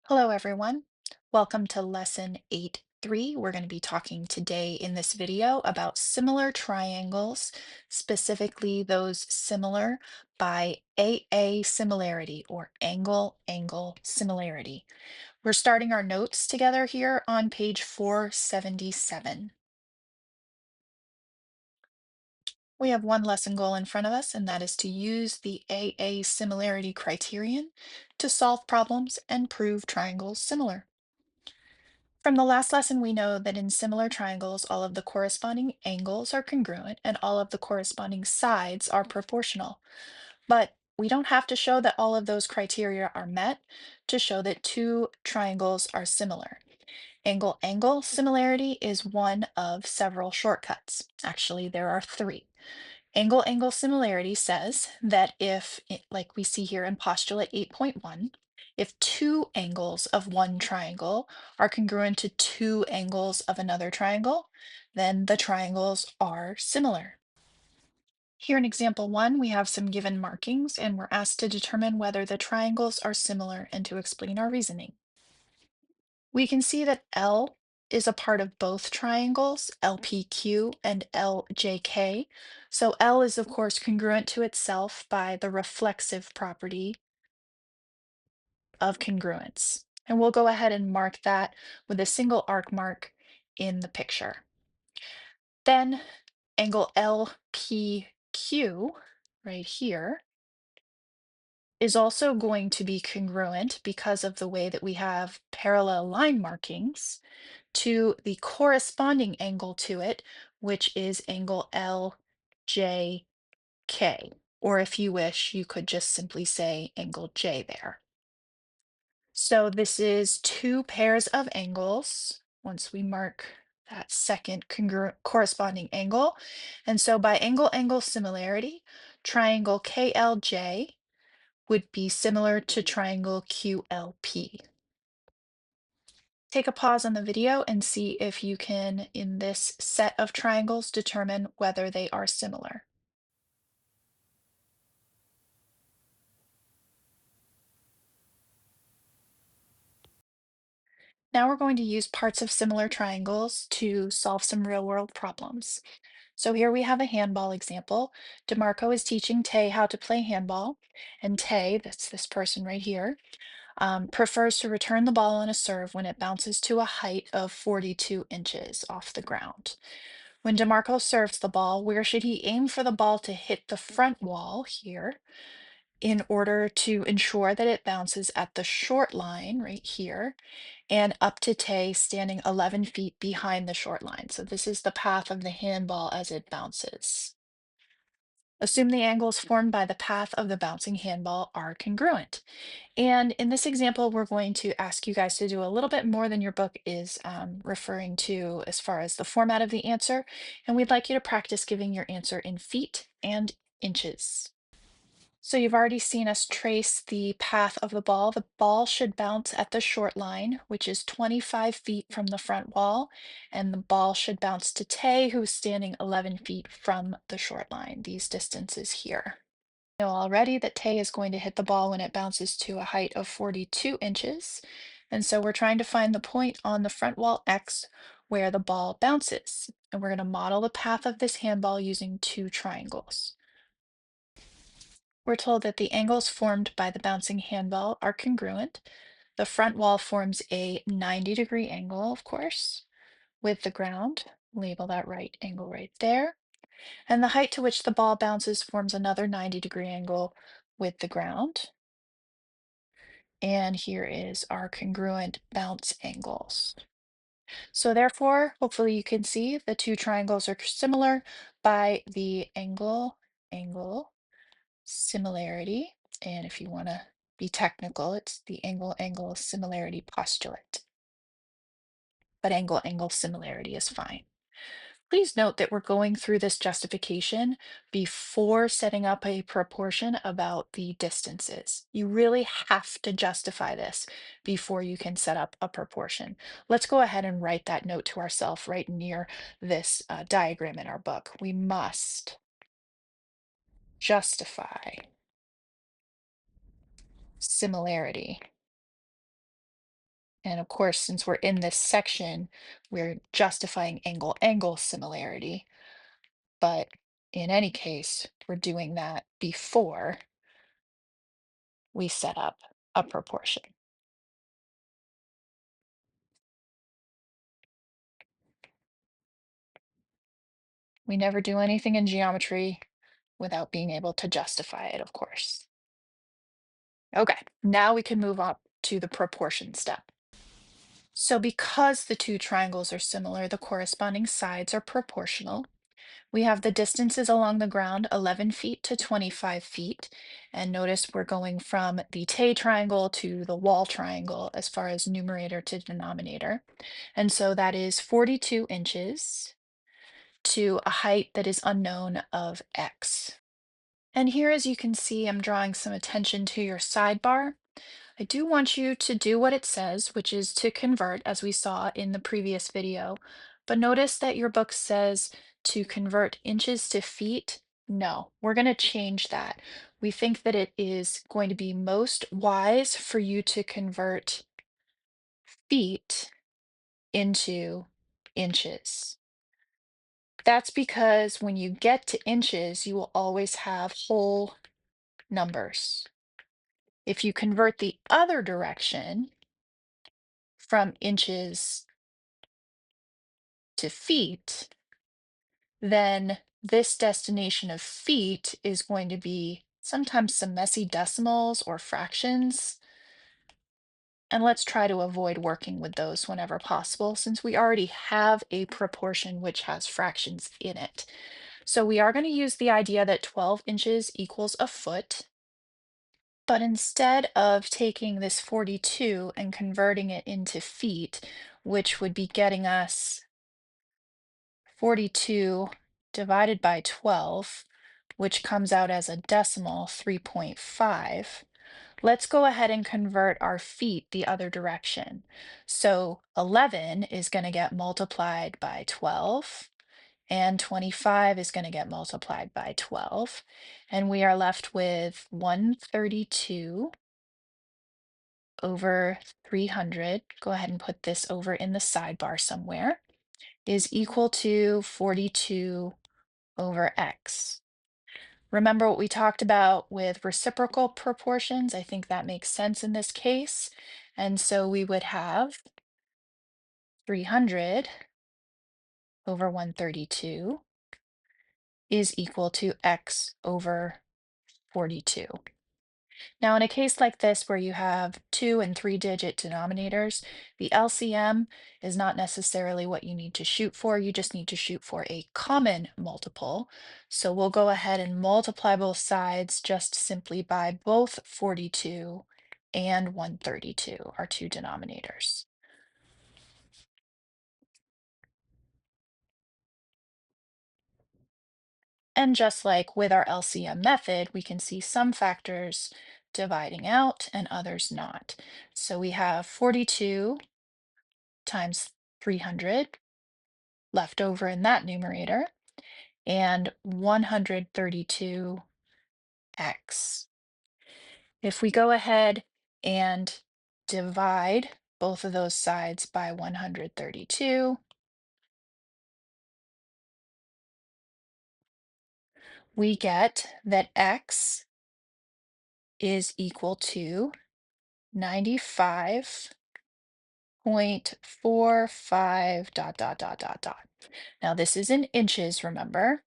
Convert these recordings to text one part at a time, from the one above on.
Hello, everyone. Welcome to lesson 8.3. We're going to be talking today in this video about similar triangles, specifically those similar by AA similarity or angle-angle similarity. We're starting our notes together here on page 477. We have one lesson goal in front of us, and that is to use the AA similarity criterion to solve problems and prove triangles similar. From the last lesson, we know that in similar triangles, all of the corresponding angles are congruent and all of the corresponding sides are proportional. But we don't have to show that all of those criteria are met to show that two triangles are similar. Angle-angle similarity is one of several shortcuts. Actually, there are three. Angle-angle similarity says that if, like we see here in postulate 8.1, if two angles of one triangle are congruent to two angles of another triangle, then the triangles are similar. Here in example 1, we have some given markings, and we're asked to determine whether the triangles are similar and to explain our reasoning. We can see that L is a part of both triangles, LPQ and LJK. So L is, of course, congruent to itself by the reflexive property of congruence. And we'll go ahead and mark that with a single arc mark in the picture. Then angle LPQ right here is also going to be congruent because of the way that we have parallel line markings to the corresponding angle to it, which is angle LJK. Or if you wish, you could just simply say angle J there. So this is two pairs of angles once we mark that second congruent corresponding angle. And so by angle-angle similarity, triangle KLJ would be similar to triangle QLP. Take a pause on the video and see if you can, in this set of triangles, determine whether they are similar. Now we're going to use parts of similar triangles to solve some real-world problems. So here we have a handball example. DeMarco is teaching Tay how to play handball, and Tay, that's this person right here, prefers to return the ball on a serve when it bounces to a height of 42 inches off the ground. When DeMarco serves the ball, where should he aim for the ball to hit the front wall here in order to ensure that it bounces at the short line right here and up to Tay standing 11 feet behind the short line. So this is the path of the handball as it bounces. Assume the angles formed by the path of the bouncing handball are congruent. And in this example, we're going to ask you guys to do a little bit more than your book is referring to as far as the format of the answer. And we'd like you to practice giving your answer in feet and inches. So you've already seen us trace the path of the ball. The ball should bounce at the short line, which is 25 feet from the front wall, and the ball should bounce to Tay, who's standing 11 feet from the short line, these distances here. Know already that Tay is going to hit the ball when it bounces to a height of 42 inches, and so we're trying to find the point on the front wall X where the ball bounces. And we're going to model the path of this handball using two triangles. We're told that the angles formed by the bouncing handball are congruent. The front wall forms a 90-degree angle, of course, with the ground. Label that right angle right there. And the height to which the ball bounces forms another 90-degree angle with the ground. And here is our congruent bounce angles. So therefore, hopefully you can see the two triangles are similar by the angle similarity. And if you want to be technical, it's the angle-angle similarity postulate. But angle-angle similarity is fine. Please note that we're going through this justification before setting up a proportion about the distances. You really have to justify this before you can set up a proportion. Let's go ahead and write that note to ourselves right near this diagram in our book. We must justify similarity And of course, since we're in this section, we're justifying angle-angle similarity. But in any case, we're doing that before we set up a proportion. We never do anything in geometry without being able to justify it, of course. Okay, now we can move up to the proportion step. So because the two triangles are similar, the corresponding sides are proportional. We have the distances along the ground, 11 feet to 25 feet. And notice we're going from the Tay triangle to the wall triangle as far as numerator to denominator. And so that is 42 inches to a height that is unknown of x. And here, as you can see, I'm drawing some attention to your sidebar. I do want you to do what it says, which is to convert, as we saw in the previous video. But notice that your book says to convert inches to feet. No, we're going to change that. We think that it is going to be most wise for you to convert feet into inches. That's because when you get to inches, you will always have whole numbers. If you convert the other direction from inches to feet, then this destination of feet is going to be sometimes some messy decimals or fractions. And let's try to avoid working with those whenever possible, since we already have a proportion which has fractions in it. So we are going to use the idea that 12 inches equals a foot. But instead of taking this 42 and converting it into feet, which would be getting us 42 divided by 12, which comes out as a decimal 3.5, let's go ahead and convert our feet the other direction. So 11 is going to get multiplied by 12, and 25 is going to get multiplied by 12. And we are left with 132 over 300. Go ahead and put this over in the sidebar somewhere, is equal to 42 over x. Remember what we talked about with reciprocal proportions? I think that makes sense in this case. And so we would have 300 over 132 is equal to x over 42. Now, in a case like this where you have 2 and 3-digit denominators, the LCM is not necessarily what you need to shoot for. You just need to shoot for a common multiple. So we'll go ahead and multiply both sides just simply by both 42 and 132, our two denominators. And just like with our LCM method, we can see some factors dividing out and others not. So we have 42 times 300 left over in that numerator, and 132x. If we go ahead and divide both of those sides by 132, we get that x is equal to 95.45 dot dot dot dot dot. Now this is in inches, remember?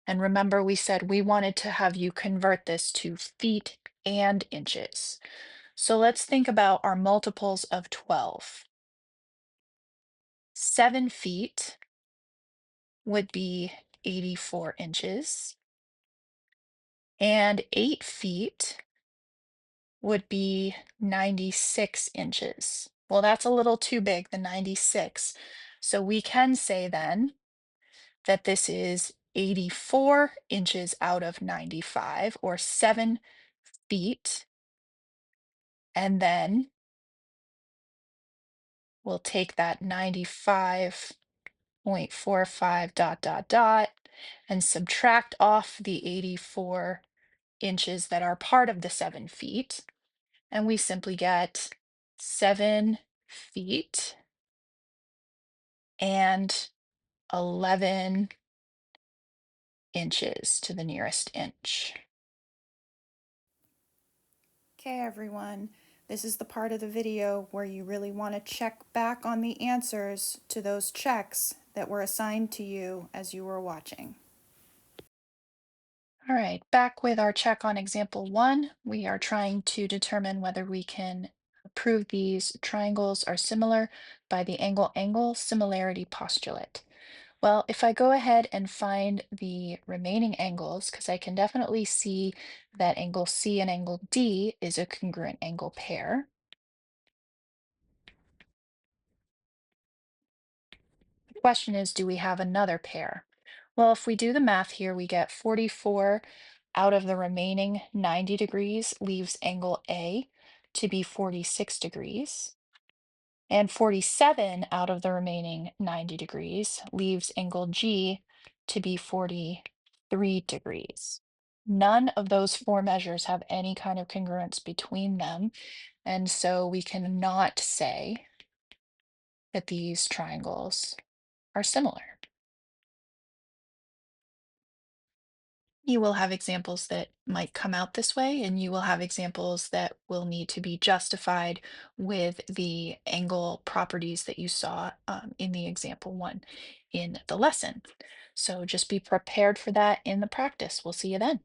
And remember we said we wanted to have you convert this to feet and inches. So let's think about our multiples of 12. 7 feet would be 84 inches, and 8 feet would be 96 inches. Well, that's a little too big, the 96. So we can say then that this is 84 inches out of 95, or 7 feet. And then we'll take that 95.45 dot dot dot and subtract off the 84 inches that are part of the 7 feet. And we simply get 7 feet and 11 inches to the nearest inch. Okay, everyone, this is the part of the video where you really want to check back on the answers to those checks that were assigned to you as you were watching. All right, back with our check on example 1, we are trying to determine whether we can prove these triangles are similar by the angle-angle similarity postulate. Well, if I go ahead and find the remaining angles, because I can definitely see that angle C and angle D is a congruent angle pair. The question is, do we have another pair? Well, if we do the math here, we get 44 out of the remaining 90 degrees leaves angle A to be 46 degrees. And 47 out of the remaining 90 degrees leaves angle G to be 43 degrees. None of those four measures have any kind of congruence between them, and so we cannot say that these triangles are similar. You will have examples that might come out this way, and you will have examples that will need to be justified with the angle properties that you saw in the example 1 in the lesson. So just be prepared for that in the practice. We'll see you then.